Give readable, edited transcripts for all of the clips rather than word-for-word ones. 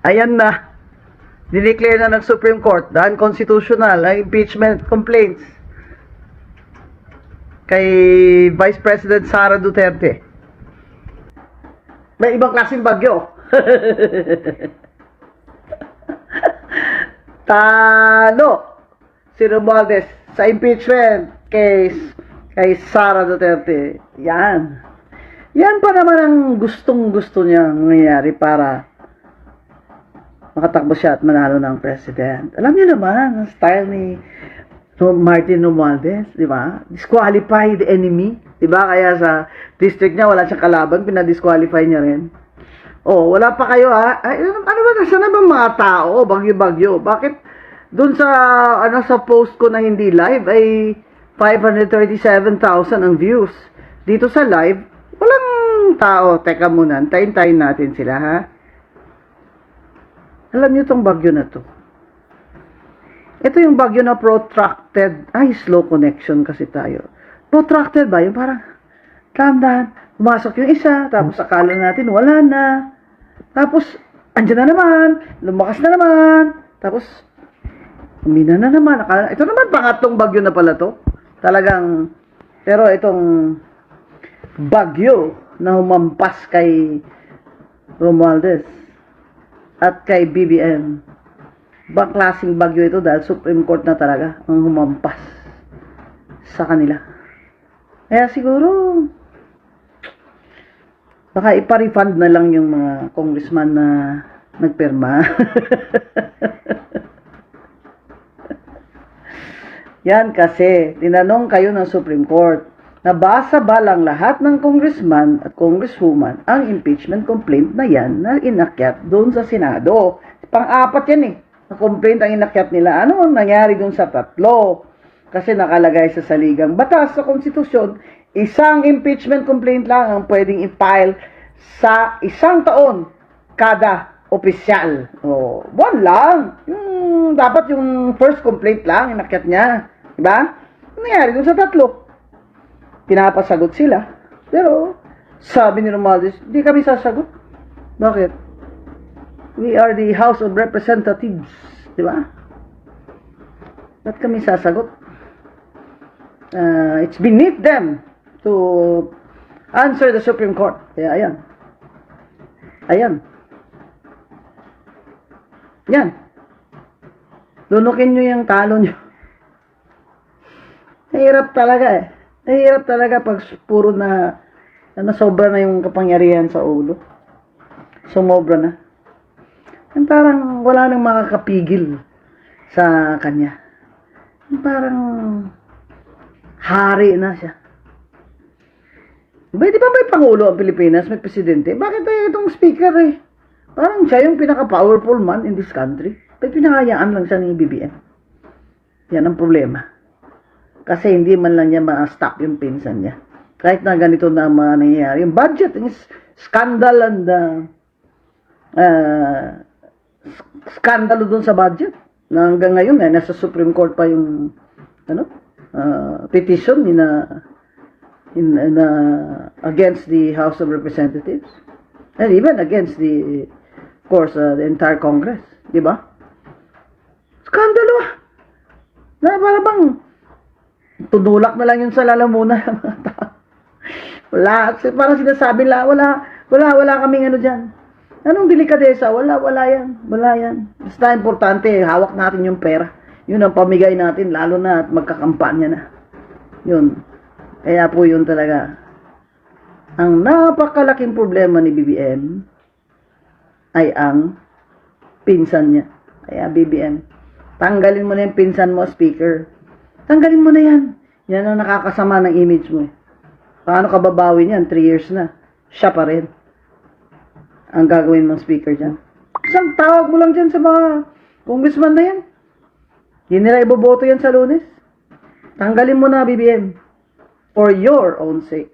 Ayan na. Dineclare na ng Supreme Court na unconstitutional ang impeachment complaints kay Vice President Sara Duterte. May ibang klaseng bagyo. Talo si Romualdez sa impeachment case kay Sara Duterte. Yan. Yan pa naman ang gustong-gusto niya mangyayari para makatakbo siya at manalo ng president. Alam niyo naman, ang style ni Martin Romualdez, di ba? Disqualify the enemy. Di ba? Kaya sa district niya, wala siyang kalaban, pinadisqualify niya rin. Oh, wala pa kayo ha? Ay, ano ba? Nasaan na ba mga tao? Bagyo-bagyo. Bakit dun sa, sa post ko na hindi live ay 537,000 ang views. Dito sa live, walang tao. Teka muna, tayin-tayin natin sila ha? Alam niyo tong bagyo na to. Ito yung bagyo na protracted. Ay, slow connection kasi tayo. Protracted ba? Yung parang, dahan-dahan, pumasok yung isa, tapos akala natin, wala na. Tapos, andyan na naman, lumakas na naman, tapos, umina na naman. Ito naman, pangatlong bagyo na pala to. Talagang, pero itong bagyo na humampas kay Romualdez at kay BBM, bang klaseng bagyo ito dahil Supreme Court na talaga ang humampas sa kanila. Kaya siguro baka ipa-refund na lang yung mga congressman na nagpirma. Yan kasi tinanong kayo ng Supreme Court, nabasa ba lang lahat ng congressman at congresswoman ang impeachment complaint na yan na inakyat doon sa Senado? Pang-apat yan eh, na complaint ang inakyat nila. Ano ang nangyari doon sa tatlo? Kasi nakalagay sa saligang batas sa konstitusyon, isang impeachment complaint lang ang pwedeng i-file sa isang taon kada opisyal. O, buwan lang. Dapat yung first complaint lang, inakyat niya. Diba? Ano nangyari doon sa tatlo? Pinapasagot sila. Pero, sabi ni Romualdez, hindi kami sasagot. Bakit? We are the House of Representatives. Diba? Ba't kami sasagot? It's beneath them to answer the Supreme Court. Kaya ayan. Ayan. Yan. Lunukin nyo yung talo nyo. Nahirap talaga eh. Nahirap talaga pag puro na sobra na yung kapangyarihan sa ulo. Sumobra na. Yung parang wala nang makakapigil sa kanya. Yung parang hari na siya. Di ba may Pangulo ang Pilipinas, may Presidente? Bakit itong speaker eh? Parang siya yung pinaka-powerful man in this country. Ba't pinakayaan lang siya ng BBM? Yan ang problema. Kasi hindi man lang niya ma-stop yung pinsan niya. Kahit na ganito na mga nangyayari. Yung budget is scandal and skandalo dun sa budget. Na hanggang ngayon nasa Supreme Court pa yung petition against the House of Representatives and even against the entire Congress, di ba? Skandalo ah! Na para bang tunulak na lang yun sa lalamunan ng mga tao. Wala, parang sinasabi lang, wala kaming dyan. Anong delikadesa? Wala yan. Basta importante, hawak natin yung pera. Yun ang pamigay natin, lalo na at magkakampanya na. Yun. Kaya po yun talaga. Ang napakalaking problema ni BBM ay ang pinsan niya. Kaya BBM, tanggalin mo na yung pinsan mo, speaker. Tanggalin mo na yan. Yan ang nakakasama ng image mo. Paano ka babawi niyan? 3 years na. Siya pa rin ang gagawin mong speaker dyan. Isang tawag mo lang dyan sa mga congressman na yan. Hindi nila iboboto yan sa Lunes. Tanggalin mo na, BBM. For your own sake.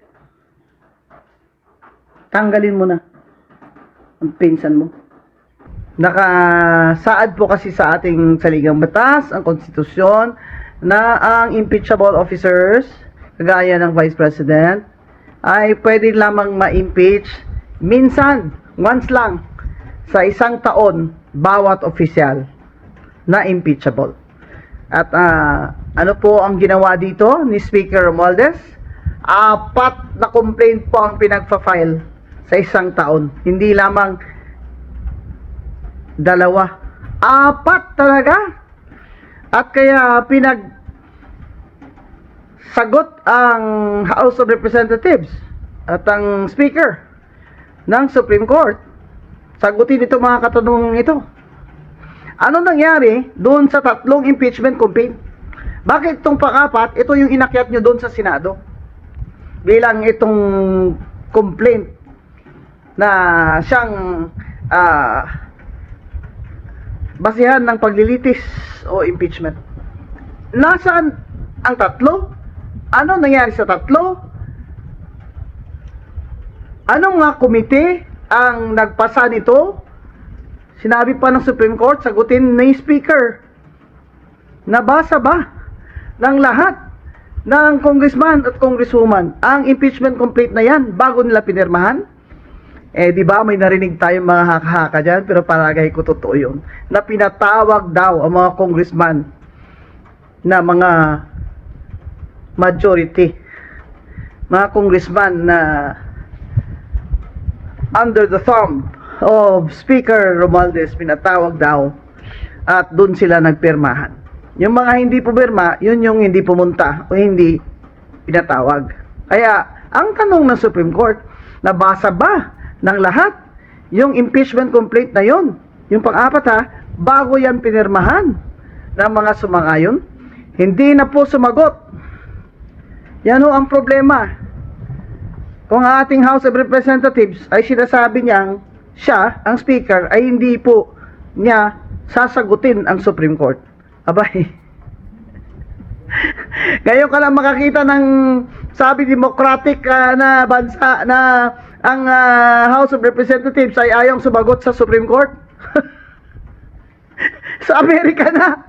Tanggalin mo na ang pinsan mo. Nakasaad po kasi sa ating saligang batas, ang konstitusyon, na ang impeachable officers, kagaya ng Vice President, ay pwede lamang ma-impeach minsan, once lang, sa isang taon bawat opisyal na impeachable. At ano po ang ginawa dito ni Speaker Romualdez? 4 na complaint po ang pinagpa-file sa isang taon. Hindi lamang 2. 4 talaga. At kaya sagot ang House of Representatives at ang Speaker ng Supreme Court. Sagutin ito mga katanungan ito. Ano nangyari doon sa 3 impeachment complaint? Bakit itong pang-4, ito yung inakyat nyo doon sa Senado? Bilang itong complaint na siyang basihan ng paglilitis o impeachment. Nasaan ang 3? Ano nangyari sa 3? Anong komite ang nagpasa nito? Sinabi pa ng Supreme Court, sagutin ni Speaker. Nabasa ba ng lahat ng congressman at congresswoman ang impeachment complete na yan bago nila pinirmahan? Di ba may narinig tayong mga haka-haka dyan, pero palagay ko totoo yun, na pinatawag daw ang mga congressman na mga majority, mga congressman na under the thumb of Speaker Romualdez, pinatawag daw at doon sila nagpirmahan. Yung mga hindi pumirma, yun yung hindi pumunta o hindi pinatawag. Kaya ang tanong ng Supreme Court, nabasa ba ng lahat yung impeachment complaint na yun? Yung pang-4 bago yan pinirmahan ng mga sumangayon? Hindi na po sumagot. Yan ang problema. Kung ang ating House of Representatives ay sinasabi niyang siya, ang Speaker, ay hindi po niya sasagutin ang Supreme Court. Abay, ngayon ka lang makakita ng sabi democratic na bansa na ang House of Representatives ay ayong sumagot sa Supreme Court. Sa Amerika na,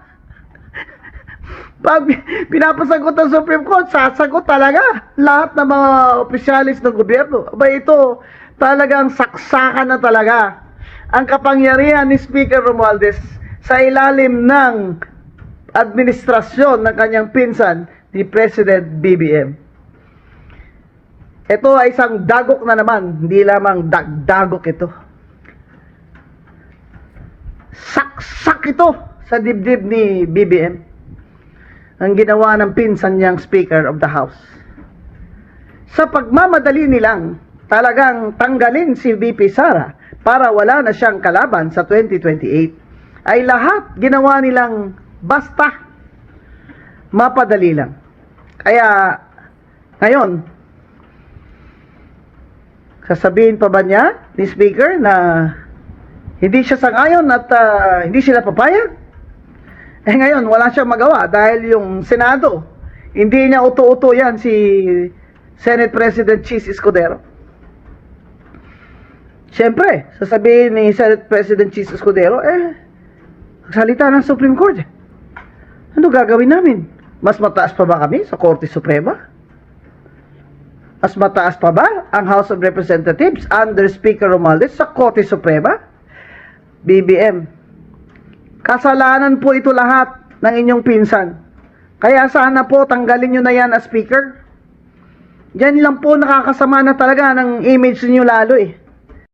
pag pinapasagot ng Supreme Court, sasagot talaga lahat ng mga opisyalis ng gobyerno. Abay, ito talagang saksakan na talaga ang kapangyarihan ni Speaker Romualdez sa ilalim ng administrasyon ng kanyang pinsan, ni President BBM. Ito ay isang dagok na naman, hindi lamang dagdagok ito. Saksak ito sa dibdib ni BBM ang ginawa ng pinsan niyang Speaker of the House. Sa pagmamadali nilang talagang tanggalin si VP Sara para wala na siyang kalaban sa 2028, ay lahat ginawa nilang basta mapadali lang. Kaya ngayon, sasabihin pa ba niya ni Speaker na hindi siya sang-ayon at hindi sila papayag? Ngayon, wala siyang magawa dahil yung Senado, hindi niya uto-uto yan si Senate President Chis Escudero. Siyempre, sasabihin ni Senate President Chis Escudero, salita ng Supreme Court. Ano gagawin namin? Mas mataas pa ba kami sa Korte Suprema? Mas mataas pa ba ang House of Representatives under Speaker Romualdez sa Korte Suprema? BBM, kasalanan po ito lahat ng inyong pinsan. Kaya sana po tanggalin nyo na yan as Speaker. Diyan lang po nakakasama na talaga ng image niyo lalo